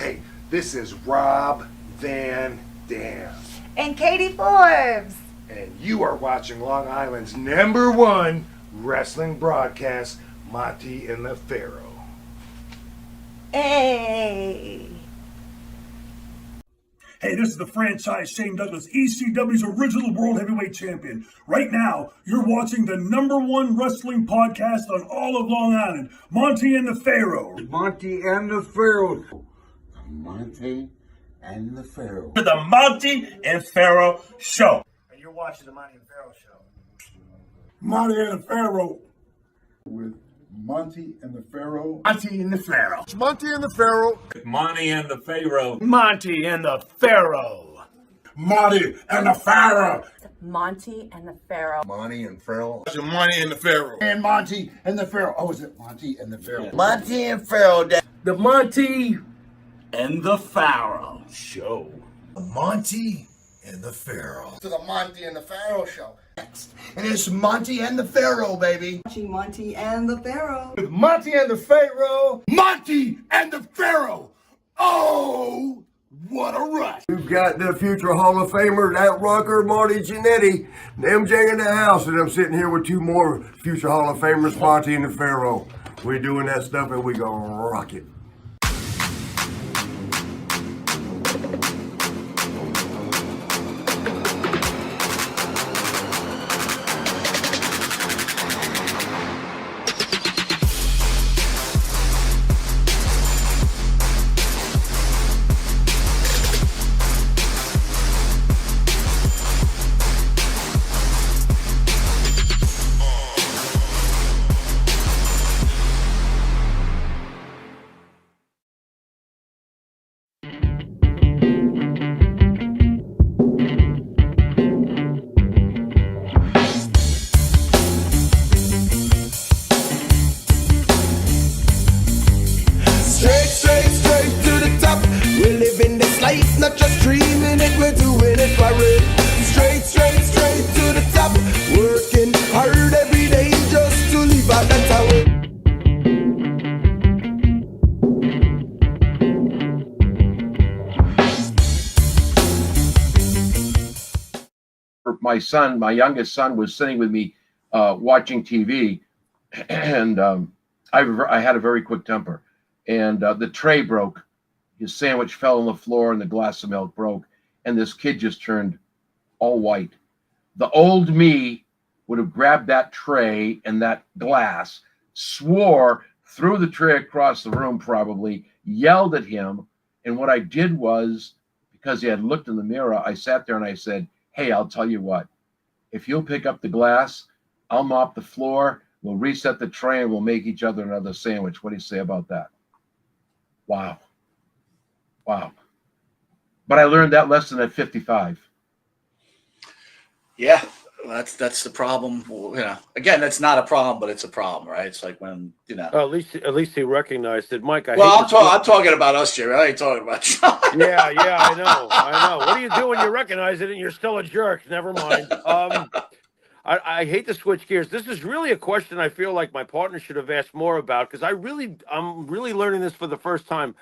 Hey, this is Rob Van Dam. And Katie Forbes. And you are watching Long Island's #1 wrestling broadcast, Monte and the Pharaoh. Hey. Hey, this is the franchise Shane Douglas, ECW's original World Heavyweight Champion. Right now, you're watching the #1 wrestling podcast on all of Long Island, Monte and the Pharaoh. Monte and the Pharaoh. Monte and the Pharaoh. The Monte and Pharaoh Show. And you're watching the Monte and Pharaoh show. Monte and the Pharaoh. With Monte and the Pharaoh. Monte and the Pharaoh. Monte and the Pharaoh. Monte and the Pharaoh. Monte and the Pharaoh. Monte and the Pharaoh. Monte and the Pharaoh. Monte and Pharaoh. Monte and the Pharaoh. And Monte and the Pharaoh. Oh, is it Monte and the Pharaoh? Monte and Pharaoh. The Monte and the Pharaoh Show. Monte and the Pharaoh. To the Monte and the Pharaoh Show. And it's Monte and the Pharaoh, baby. Monte and the Pharaoh. With Monte and the Pharaoh. Monte and the Pharaoh. Oh, what a rush. We've got the future Hall of Famer, that rocker, Marty Jannetty, and MJ in the house, and I'm sitting here with two more future Hall of Famers, Monte and the Pharaoh. We're doing that stuff and we gonna rock it. Not just dreaming it, we're doing it for it. Straight to the top. Working hard every day just to leave out that tower. My son, my youngest son, was sitting with me watching TV, and I had a very quick temper, and the tray broke. His sandwich fell on the floor and the glass of milk broke, and this kid just turned all white. The old me would have grabbed that tray and that glass, swore, threw the tray across the room probably, yelled at him, and what I did was, because he had looked in the mirror, I sat there and I said, hey, I'll tell you what, if you'll pick up the glass, I'll mop the floor, we'll reset the tray, and we'll make each other another sandwich. What do you say about that? Wow. Wow. But I learned that lesson at 55. Yeah, that's the problem. Well, again, that's not a problem, but it's a problem, right? It's like when, at least he recognized it. Mike, I'm talking about us, Jerry. I ain't talking about John. Yeah, I know. What do you do when you recognize it and you're still a jerk? Never mind. I hate to switch gears. This is really a question I feel like my partner should have asked more about, because I'm really learning this for the first time.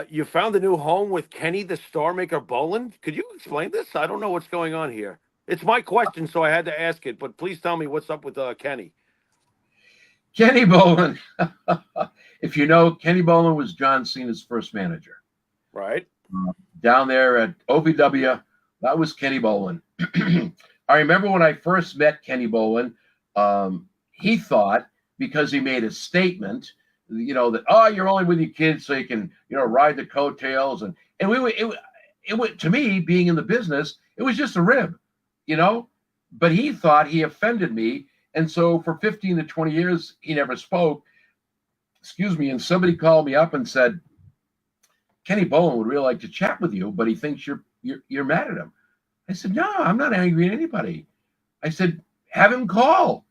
You found a new home with Kenny the Star Maker Bolin. Could you explain this? I don't know what's going on here. It's my question, so I had to ask it. But please tell me what's up with Kenny. Kenny Bolin. If you know, Kenny Bolin was John Cena's first manager. Right. Down there at OVW, that was Kenny Bolin. I remember when I first met Kenny Bolin, he thought, because he made a statement, that, oh, you're only with your kids so you can, ride the coattails. And it went, to me, being in the business, it was just a rib, but he thought he offended me. And so for 15 to 20 years, he never spoke. Excuse me. And somebody called me up and said, Kenny Bolin would really like to chat with you, but he thinks you're mad at him. I said, no, I'm not angry at anybody. I said, have him call.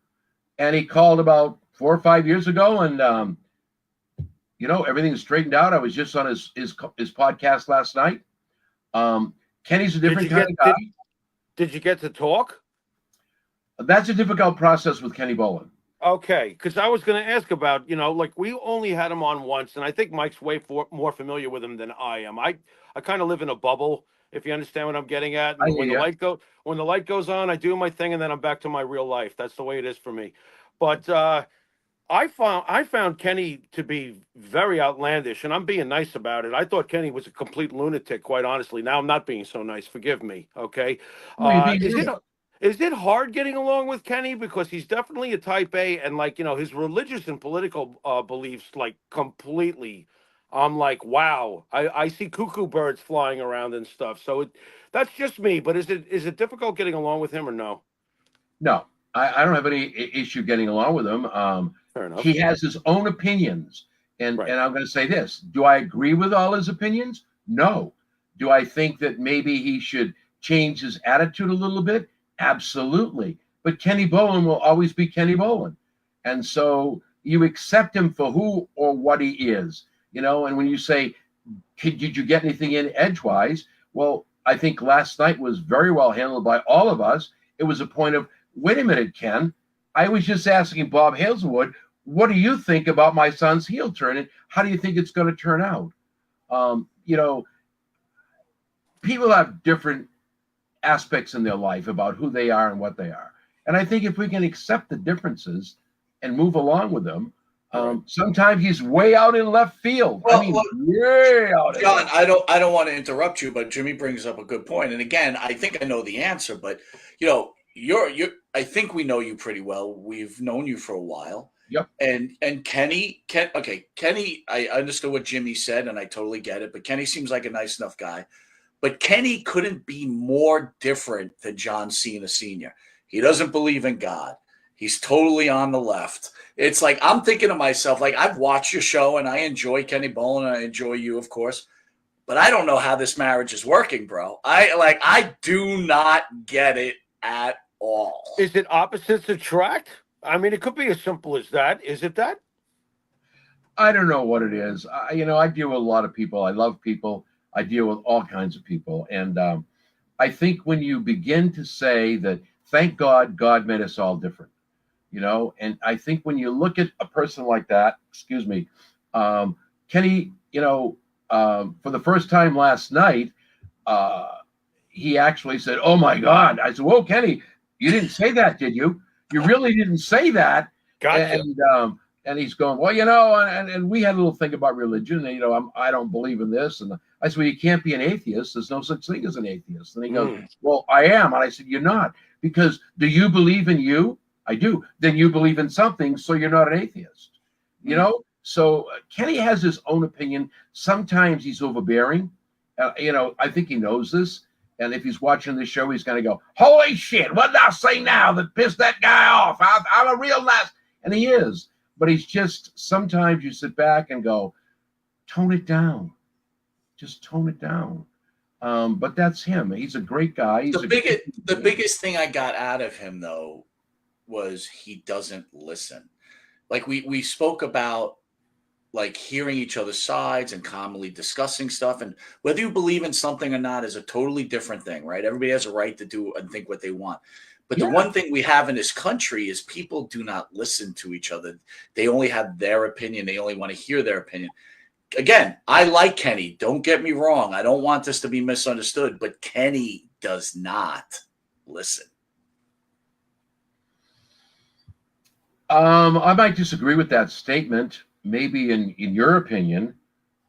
And he called about 4 or 5 years ago, and everything's straightened out. I was just on his podcast last night. Kenny's a different kind of guy. Did you get to talk? That's a difficult process with Kenny Bolin. Okay, because I was going to ask about, like we only had him on once, and I think Mike's way more familiar with him than I am. I kind of live in a bubble, if you understand what I'm getting at. I And hear you. when the light goes on, I do my thing, and then I'm back to my real life. That's the way it is for me. But I found Kenny to be very outlandish, and I'm being nice about it. I thought Kenny was a complete lunatic, quite honestly. Now I'm not being so nice. Forgive me. Okay, No, you're being is it good. is it hard getting along with Kenny because he's definitely a Type A, and like his religious and political beliefs like completely. I'm like, wow. I see cuckoo birds flying around and stuff. So that's just me. But is it difficult getting along with him or no? No, I don't have any issue getting along with him. Fair enough. He has his own opinions, and Right. and I'm going to say this: do I agree with all his opinions? No. Do I think that maybe he should change his attitude a little bit? Absolutely. But Kenny Bolin will always be Kenny Bolin, and so you accept him for who or what he is. And when you say, did you get anything in edgewise? Well, I think last night was very well handled by all of us. It was a point of, wait a minute, Ken. I was just asking Bob Hazelwood, what do you think about my son's heel turn, and how do you think it's going to turn out? Um, you know, People have different aspects in their life about who they are and what they are. And I think if we can accept the differences and move along with them, sometimes he's way out in left field. Well, way out. John, I don't want to interrupt you, but Jimmy brings up a good point. And again, I think I know the answer, but you're I think we know you pretty well. We've known you for a while. Yep. And Kenny, I understood what Jimmy said, and I totally get it. But Kenny seems like a nice enough guy. But Kenny couldn't be more different than John Cena Sr. He doesn't believe in God. He's totally on the left. It's like I'm thinking to myself, like I've watched your show and I enjoy Kenny Bolin and I enjoy you, of course. But I don't know how this marriage is working, bro. I do not get it at all. Is it opposites attract? I mean, it could be as simple as that. Is it that? I don't know what it is. I deal with a lot of people. I love people. I deal with all kinds of people. And I think when you begin to say that, thank God, God made us all different, and I think when you look at a person like that, Kenny, for the first time last night, he actually said, "Oh my God." I said, "Whoa, Kenny, you didn't say that, did you? You really didn't say that." Gotcha. And he's going, "Well, and we had a little thing about religion, and, I don't believe in this." And I said, "Well, you can't be an atheist. There's no such thing as an atheist." And he goes, "Well, I am." And I said, "You're not, because do you believe in you?" "I do." "Then you believe in something, so you're not an atheist." So Kenny has his own opinion. Sometimes he's overbearing. I think he knows this. And if he's watching this show, he's going to go, "Holy shit, what did I say now that pissed that guy off? I'm a real nice," and he is. But he's just, sometimes you sit back and go, tone it down. Just tone it down. But that's him. He's a great guy. The biggest thing I got out of him, though, was he doesn't listen. Like we spoke about, like hearing each other's sides and calmly discussing stuff. And whether you believe in something or not is a totally different thing, right? Everybody has a right to do and think what they want. But the one thing we have in this country is people do not listen to each other. They only have their opinion. They only want to hear their opinion. Again, I like Kenny. Don't get me wrong. I don't want this to be misunderstood, but Kenny does not listen. I might disagree with that statement, maybe in your opinion,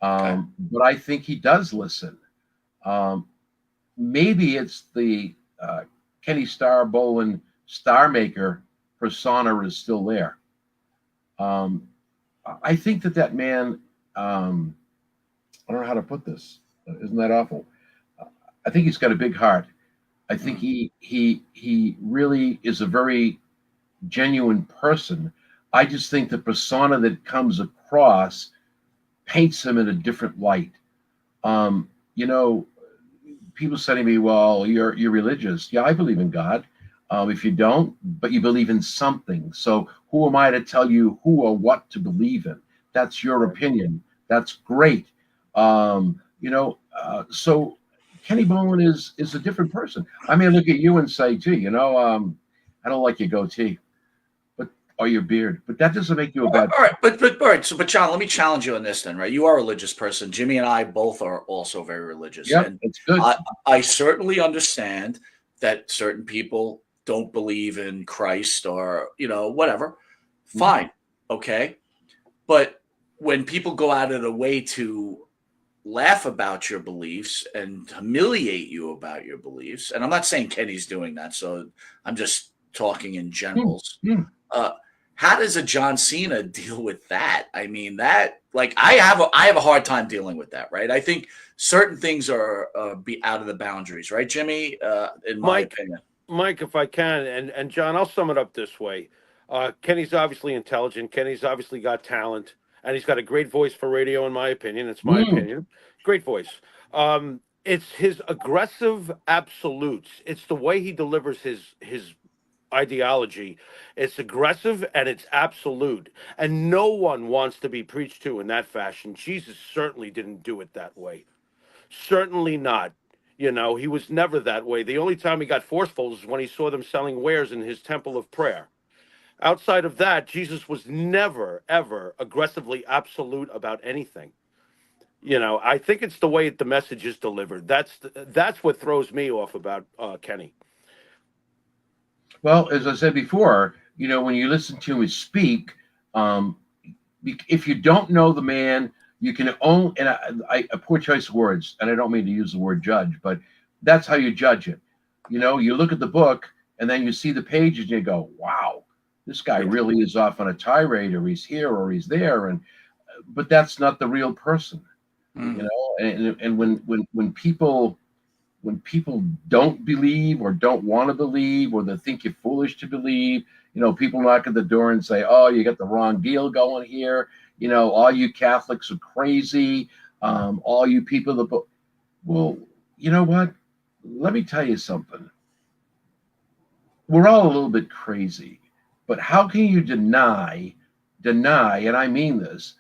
but I think he does listen. Maybe it's the Kenny Star Bolin Star Maker persona is still there. I think that man, I don't know how to put this. Isn't that awful? I think he's got a big heart. I think he really is a very genuine person. I just think the persona that comes across paints him in a different light. People say to me, "Well, you're religious." Yeah, I believe in God. If you don't, but you believe in something. So who am I to tell you who or what to believe in? That's your opinion. That's great. So Kenny Bolin is a different person. I may look at you and say, "Gee, I don't like your goatee," but or your beard, but that doesn't make you a bad. All right, but all right. So, but John, let me challenge you on this then, right? You are a religious person. Jimmy and I both are also very religious, Yep, and it's good. I certainly understand that certain people don't believe in Christ or whatever. Fine, okay, but when people go out of the way to laugh about your beliefs and humiliate you about your beliefs, and I'm not saying Kenny's doing that, so I'm just talking in generals. How does a John Cena deal with that? I mean, that like I have a hard time dealing with that, right? I think certain things are be out of the boundaries, right, Jimmy? In my opinion, Mike, if I can, and John, I'll sum it up this way. Kenny's obviously intelligent. Kenny's obviously got talent, and he's got a great voice for radio, in my opinion. It's my opinion. Great voice. It's his aggressive absolutes. It's the way he delivers his ideology. It's aggressive and it's absolute. And no one wants to be preached to in that fashion. Jesus certainly didn't do it that way. Certainly not. He was never that way. The only time he got forceful is when he saw them selling wares in his temple of prayer. Outside of that, Jesus was never, ever aggressively absolute about anything. I think it's the way the message is delivered. That's what throws me off about Kenny. Well, as I said before, when you listen to him speak, if you don't know the man, you can only, and a poor choice of words, and I don't mean to use the word judge, but that's how you judge it. You look at the book and then you see the pages and you go, wow, this guy really is off on a tirade, or he's here or he's there. But that's not the real person, and when people don't believe or don't want to believe, or they think you're foolish to believe, people knock at the door and say, oh, you got the wrong deal going here. All you Catholics are crazy. All you people well, you know what? Let me tell you something. We're all a little bit crazy, but how can you deny, and I mean this,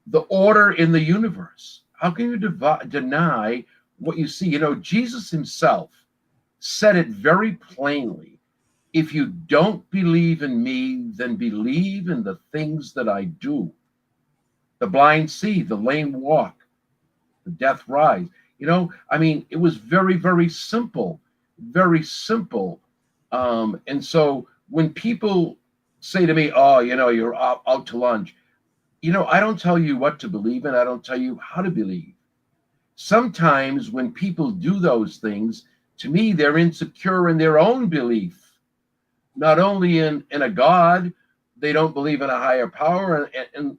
the order in the universe? How can you deny what you see? Jesus himself said it very plainly. If you don't believe in me, then believe in the things that I do. The blind see, the lame walk, the deaf rise. It was very, very simple, very simple. And so when people say to me, oh, you're out to lunch, I don't tell you what to believe in. I don't tell you how to believe. Sometimes when people do those things, to me, they're insecure in their own belief. Not only in a God, they don't believe in a higher power, and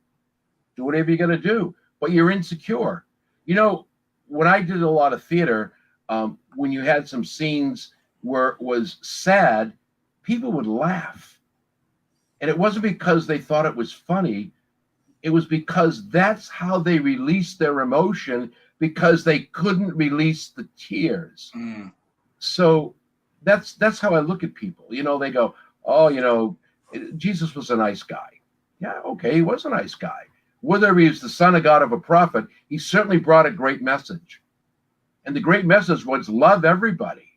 do whatever you got to do, but you're insecure. When I did a lot of theater, when you had some scenes where it was sad, people would laugh. And it wasn't because they thought it was funny. It was because that's how they released their emotion, because they couldn't release the tears. So that's how I look at people. They go, oh, Jesus was a nice guy. Yeah, okay, he was a nice guy. Whether he was the son of God or a prophet, he certainly brought a great message. And the great message was love everybody.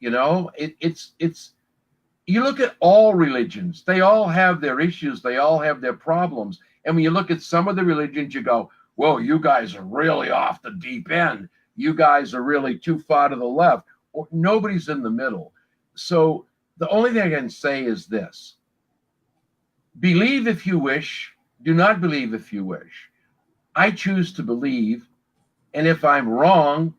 It's you look at all religions, they all have their issues, they all have their problems. And when you look at some of the religions, you go, whoa, you guys are really off the deep end. You guys are really too far to the left. Or nobody's in the middle. So the only thing I can say is this. Believe if you wish. Do not believe if you wish. I choose to believe. And if I'm wrong,